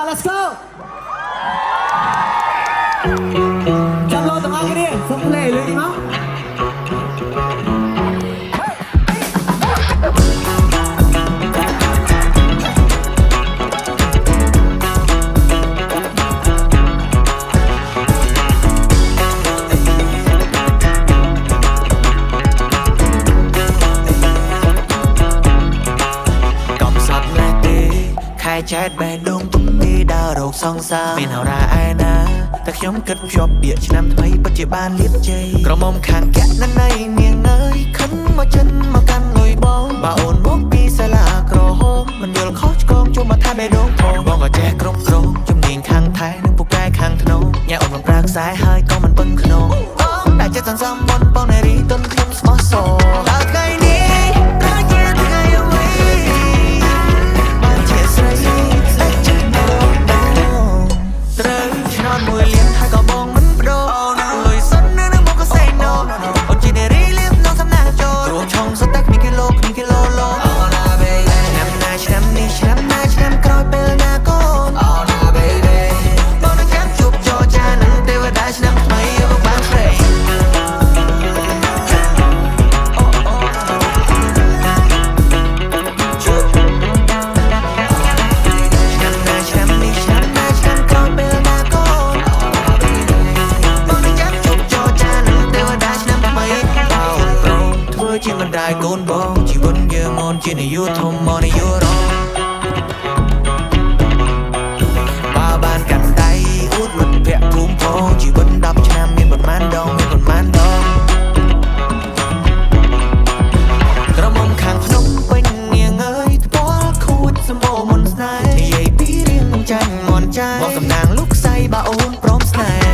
let's go ចាំលោទាំងអស់គ្នាសុំភ្លេងលើមកចែកបេះដូងទុំនេះដើររកសង្សារមានហោរាឯណាតែខ្ញុំគិតភ្ជាប់ពាក្យឆ្នាំថ្មីពិតជាបានលៀបជ័យក្រមុំខាងកណន័យនាងអើយខិនមកចិនមកកាន់លុយបងបើអូនមកពីសាលាក្រហមមិនយល់ខុសឆ្គងជុំមកថាបេះដូងផងបងក៏ចេះគ្រប់គ្រងជំនាញខាងថៃនិងពូកែខាងធ្នងញ៉ែអូនមិនប្រើខ្សែហើយក៏មិនពឹងខ្នងបងតែចិត្តសន្សំបនបងនារីទុនខ្ញុំស្មោះសរហើយថ្ងៃនេះជាមិនได้កូនបងជីវិតយើងអូនជានាយុធំមកនាយុរងបើបានកាន់ដៃអួតមិត្តភក្តិភូមិផងជីវិត10ឆ្នាំមានប៉ុន្មានដងមានប៉ុន្មានដងក្រមុំខាងភ្នំពេញនាងអើយថ្ពាល់ខួចសម្បូរមុនស្នេហ៍និយាយពីរៀងចាញ់មន់ចាយមកសំណាងលោកស្អីបើអូនព្រមស្នេហ៍